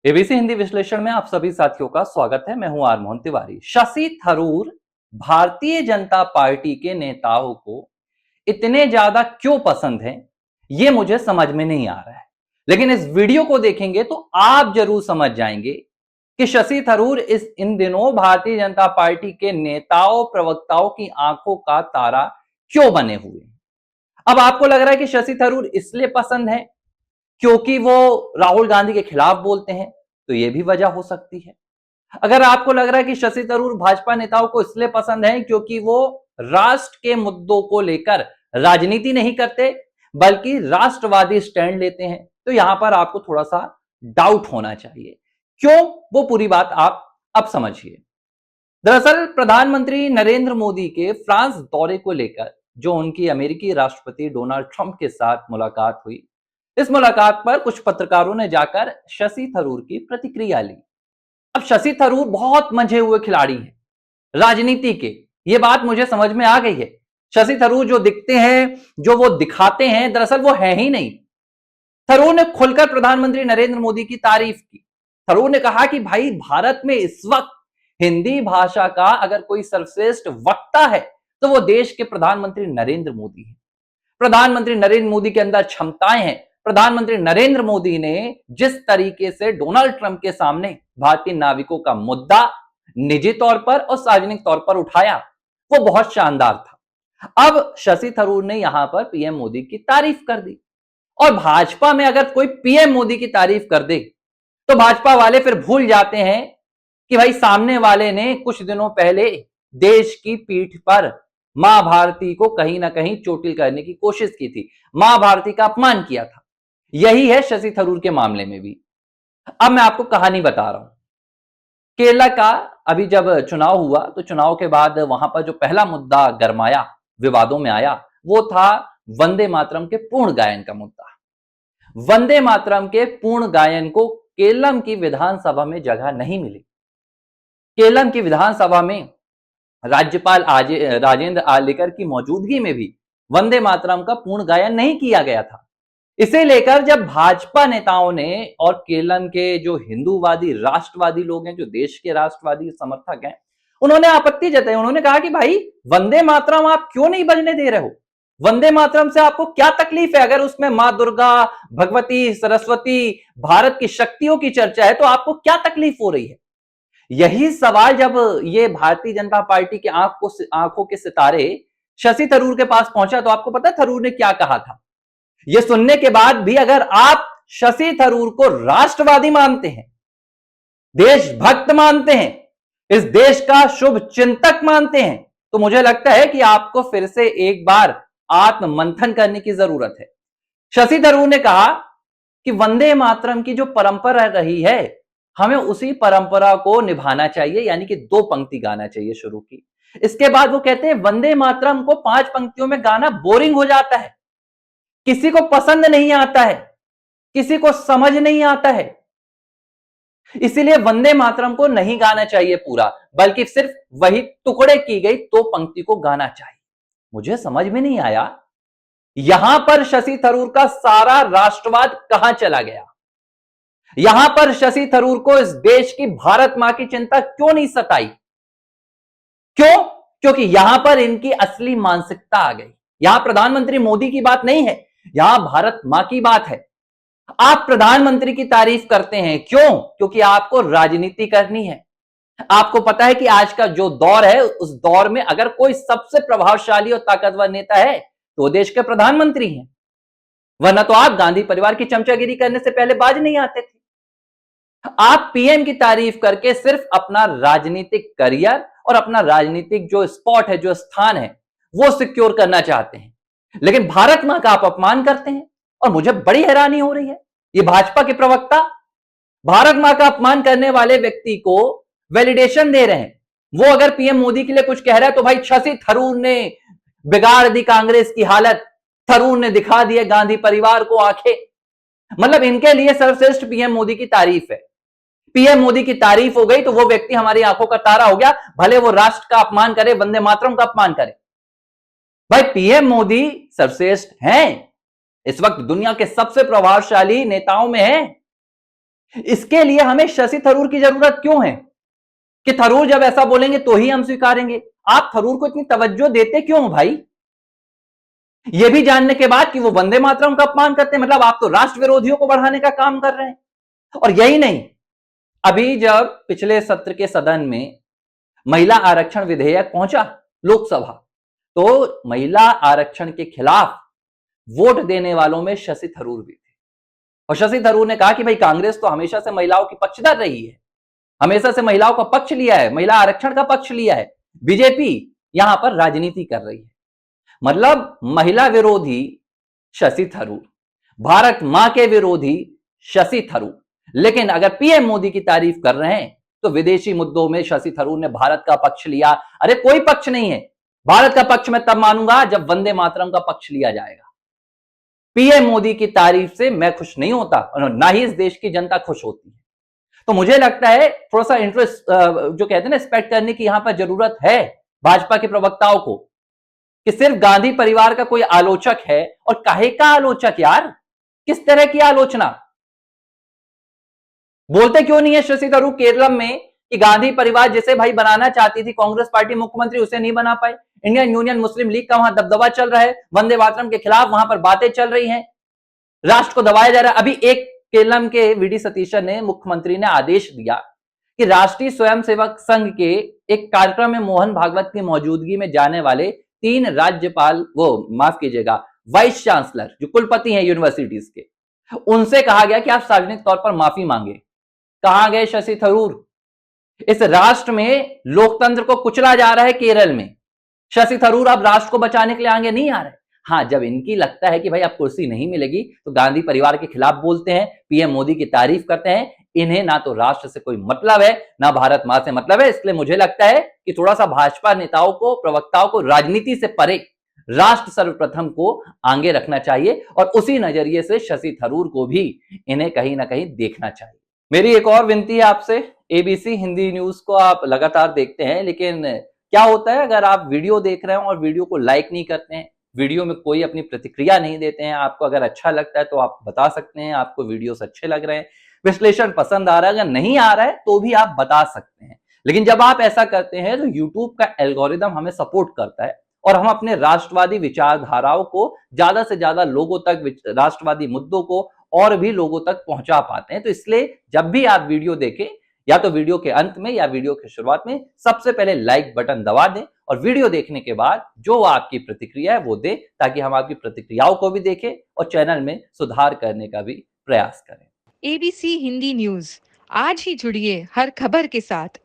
ABC Hindi विश्लेषण में आप सभी साथियों का स्वागत है। मैं हूं आर मोहन तिवारी। शशि थरूर भारतीय जनता पार्टी के नेताओं को इतने ज्यादा क्यों पसंद हैं, ये मुझे समझ में नहीं आ रहा है। लेकिन इस वीडियो को देखेंगे तो आप जरूर समझ जाएंगे कि शशि थरूर इन दिनों भारतीय जनता पार्टी के नेताओं प्रवक्ताओं की आंखों का तारा क्यों बने हुए हैं। अब आपको लग रहा है कि शशि थरूर इसलिए पसंद है क्योंकि वो राहुल गांधी के खिलाफ बोलते हैं, तो यह भी वजह हो सकती है। अगर आपको लग रहा है कि शशि थरूर भाजपा नेताओं को इसलिए पसंद है क्योंकि वो राष्ट्र के मुद्दों को लेकर राजनीति नहीं करते बल्कि राष्ट्रवादी स्टैंड लेते हैं, तो यहां पर आपको थोड़ा सा डाउट होना चाहिए। क्यों, वो पूरी बात आप अब समझिए। दरअसल प्रधानमंत्री नरेंद्र मोदी के फ्रांस दौरे को लेकर जो उनकी अमेरिकी राष्ट्रपति डोनाल्ड ट्रंप के साथ मुलाकात हुई, इस मुलाकात पर कुछ पत्रकारों ने जाकर शशि थरूर की प्रतिक्रिया ली। अब शशि थरूर बहुत मंझे हुए खिलाड़ी हैं राजनीति के, ये बात मुझे समझ में आ गई है। शशि थरूर जो दिखते हैं, जो वो दिखाते हैं, दरअसल वो है ही नहीं। थरूर ने खुलकर प्रधानमंत्री नरेंद्र मोदी की तारीफ की। थरूर ने कहा कि भाई, भारत में इस वक्त हिंदी भाषा का अगर कोई सर्वश्रेष्ठ वक्ता है तो वो देश के प्रधानमंत्री नरेंद्र मोदी है। प्रधानमंत्री नरेंद्र मोदी के अंदर क्षमताएं हैं। प्रधानमंत्री नरेंद्र मोदी ने जिस तरीके से डोनाल्ड ट्रंप के सामने भारतीय नाविकों का मुद्दा निजी तौर पर और सार्वजनिक तौर पर उठाया, वो बहुत शानदार था। अब शशि थरूर ने यहां पर पीएम मोदी की तारीफ कर दी, और भाजपा में अगर कोई पीएम मोदी की तारीफ कर दे तो भाजपा वाले फिर भूल जाते हैं कि भाई, सामने वाले ने कुछ दिनों पहले देश की पीठ पर मां भारती को कहीं ना कहीं चोटिल करने की कोशिश की थी, मां भारती का अपमान किया था। यही है शशि थरूर के मामले में भी। अब मैं आपको कहानी बता रहा हूं। केरला का अभी जब चुनाव हुआ तो चुनाव के बाद वहां पर जो पहला मुद्दा गरमाया, विवादों में आया, वो था वंदे मातरम के पूर्ण गायन का मुद्दा। वंदे मातरम के पूर्ण गायन को केरलम की विधानसभा में जगह नहीं मिली। केरलम की विधानसभा में राज्यपाल राजेंद्र आर्लेकर की मौजूदगी में भी वंदे मातरम का पूर्ण गायन नहीं किया गया था। इसे लेकर जब भाजपा नेताओं ने और केरलम के जो हिंदूवादी राष्ट्रवादी लोग हैं, जो देश के राष्ट्रवादी समर्थक हैं, उन्होंने आपत्ति जताई। उन्होंने कहा कि भाई, वंदे मातरम आप क्यों नहीं बजने दे रहे हो? वंदे मातरम से आपको क्या तकलीफ है? अगर उसमें मां दुर्गा, भगवती, सरस्वती, भारत की शक्तियों की चर्चा है तो आपको क्या तकलीफ हो रही है? यही सवाल जब ये भारतीय जनता पार्टी के आंखों के सितारे शशि थरूर के पास पहुंचा तो आपको पता है थरूर ने क्या कहा था? यह सुनने के बाद भी अगर आप शशि थरूर को राष्ट्रवादी मानते हैं, देशभक्त मानते हैं, इस देश का शुभ चिंतक मानते हैं, तो मुझे लगता है कि आपको फिर से एक बार आत्ममंथन करने की जरूरत है। शशि थरूर ने कहा कि वंदे मातरम की जो परंपरा रही है, हमें उसी परंपरा को निभाना चाहिए, यानी कि 2 पंक्ति गाना चाहिए शुरू की। इसके बाद वो कहते हैं वंदे मातरम को 5 पंक्तियों में गाना बोरिंग हो जाता है, किसी को पसंद नहीं आता है, किसी को समझ नहीं आता है। इसीलिए वंदे मातरम को नहीं गाना चाहिए पूरा, बल्कि सिर्फ वही टुकड़े की गई 2 पंक्ति को गाना चाहिए। मुझे समझ में नहीं आया, यहां पर शशि थरूर का सारा राष्ट्रवाद कहां चला गया? यहां पर शशि थरूर को इस देश की भारत मां की चिंता क्यों नहीं सताई? क्यों? क्योंकि यहां पर इनकी असली मानसिकता आ गई। यहां प्रधानमंत्री मोदी की बात नहीं है, यहां भारत मां की बात है। आप प्रधानमंत्री की तारीफ करते हैं, क्यों? क्योंकि आपको राजनीति करनी है। आपको पता है कि आज का जो दौर है, उस दौर में अगर कोई सबसे प्रभावशाली और ताकतवर नेता है तो देश के प्रधानमंत्री हैं, वरना तो आप गांधी परिवार की चमचागिरी करने से पहले बाज नहीं आते थे। आप पीएम की तारीफ करके सिर्फ अपना राजनीतिक करियर और अपना राजनीतिक जो स्पॉट है, जो स्थान है, वो सिक्योर करना चाहते हैं, लेकिन भारत मां का आप अपमान करते हैं। और मुझे बड़ी हैरानी हो रही है, ये भाजपा के प्रवक्ता भारत मां का अपमान करने वाले व्यक्ति को वैलिडेशन दे रहे हैं। वो अगर पीएम मोदी के लिए कुछ कह रहा है तो भाई, शशि थरूर ने बिगाड़ दी कांग्रेस की हालत, थरूर ने दिखा दिए गांधी परिवार को आंखें। मतलब इनके लिए सर्वश्रेष्ठ पीएम मोदी की तारीफ है। पीएम मोदी की तारीफ हो गई तो वो व्यक्ति हमारी आंखों का तारा हो गया, भले वो राष्ट्र का अपमान करे, वंदे मातरम का अपमान करे। भाई, पीएम मोदी सर्वश्रेष्ठ हैं, इस वक्त दुनिया के सबसे प्रभावशाली नेताओं में हैं। इसके लिए हमें शशि थरूर की जरूरत क्यों है कि थरूर जब ऐसा बोलेंगे तो ही हम स्वीकारेंगे? आप थरूर को इतनी तवज्जो देते क्यों हो भाई? यह भी जानने के बाद कि वो वंदे मातरम का अपमान करते हैं, मतलब आप तो राष्ट्र विरोधियों को बढ़ाने का काम कर रहे हैं। और यही नहीं, अभी जब पिछले सत्र के सदन में महिला आरक्षण विधेयक पहुंचा लोकसभा, तो महिला आरक्षण के खिलाफ वोट देने वालों में शशि थरूर भी थे। और शशि थरूर ने कहा कि भाई कांग्रेस तो हमेशा से महिलाओं की पक्षधर रही है, हमेशा से महिलाओं का पक्ष लिया है, महिला आरक्षण का पक्ष लिया है, बीजेपी यहां पर राजनीति कर रही है। मतलब महिला विरोधी शशि थरूर, भारत मां के विरोधी शशि थरूर। लेकिन अगर पीएम मोदी की तारीफ कर रहे हैं तो विदेशी मुद्दों में शशि थरूर ने भारत का पक्ष लिया। अरे कोई पक्ष नहीं है, भारत का पक्ष मैं तब मानूंगा जब वंदे मातरम का पक्ष लिया जाएगा। पीएम मोदी की तारीफ से मैं खुश नहीं होता और ना ही इस देश की जनता खुश होती है। तो मुझे लगता है थोड़ा सा इंटरेस्ट जो कहते हैं ना रिस्पेक्ट करने की यहां पर जरूरत है भाजपा के प्रवक्ताओं को, कि सिर्फ गांधी परिवार का कोई आलोचक है, और काहे का आलोचक यार, किस तरह की आलोचना? बोलते क्यों नहीं है शशि थरूर केरल में कि गांधी परिवार जिसे भाई बनाना चाहती थी कांग्रेस पार्टी मुख्यमंत्री, उसे नहीं बना पाए? इंडियन यूनियन मुस्लिम लीग का वहां दबदबा चल रहा है, वंदे मातरम के खिलाफ वहां पर बातें चल रही हैं, राष्ट्र को दबाया जा रहा है। अभी एक केरलम के वीडी सतीशन ने, मुख्यमंत्री ने आदेश दिया कि राष्ट्रीय स्वयंसेवक संघ के एक कार्यक्रम में मोहन भागवत की मौजूदगी में जाने वाले 3 राज्यपाल, वो माफ कीजिएगा वाइस चांसलर जो कुलपति हैं यूनिवर्सिटीज के, उनसे कहा गया कि आप सार्वजनिक तौर पर माफी मांगे। कहां गए शशि थरूर? इस राष्ट्र में लोकतंत्र को कुचला जा रहा है केरल में, शशि थरूर अब राष्ट्र को बचाने के लिए आगे नहीं आ रहे। हाँ, जब इनकी लगता है कि भाई अब कुर्सी नहीं मिलेगी तो गांधी परिवार के खिलाफ बोलते हैं, पीएम मोदी की तारीफ करते हैं। इन्हें ना तो राष्ट्र से कोई मतलब है, ना भारत मां से मतलब है। इसलिए मुझे लगता है कि थोड़ा सा भाजपा नेताओं को, प्रवक्ताओं को राजनीति से परे राष्ट्र सर्वप्रथम को आगे रखना चाहिए, और उसी नजरिए से शशि थरूर को भी इन्हें कहीं ना कहीं देखना चाहिए। मेरी एक और विनती है आपसे, एबीसी हिंदी न्यूज को आप लगातार देखते हैं, लेकिन क्या होता है अगर आप वीडियो देख रहे हैं और वीडियो को लाइक नहीं करते हैं, वीडियो में कोई अपनी प्रतिक्रिया नहीं देते हैं, आपको अगर अच्छा लगता है तो आप बता सकते हैं आपको वीडियोस अच्छे लग रहे हैं, विश्लेषण पसंद आ रहा है, अगर नहीं आ रहा है तो भी आप बता सकते हैं। लेकिन जब आप ऐसा करते हैं तो यूट्यूब का एल्गोरिदम हमें सपोर्ट करता है और हम अपने राष्ट्रवादी विचारधाराओं को ज्यादा से ज्यादा लोगों तक, राष्ट्रवादी मुद्दों को और भी लोगों तक पहुंचा पाते हैं। तो इसलिए जब भी आप वीडियो देखें, या तो वीडियो के अंत में या वीडियो के शुरुआत में सबसे पहले लाइक बटन दबा दें, और वीडियो देखने के बाद जो आपकी प्रतिक्रिया है वो दें, ताकि हम आपकी प्रतिक्रियाओं को भी देखें और चैनल में सुधार करने का भी प्रयास करें। एबीसी हिंदी न्यूज, आज ही जुड़िए हर खबर के साथ।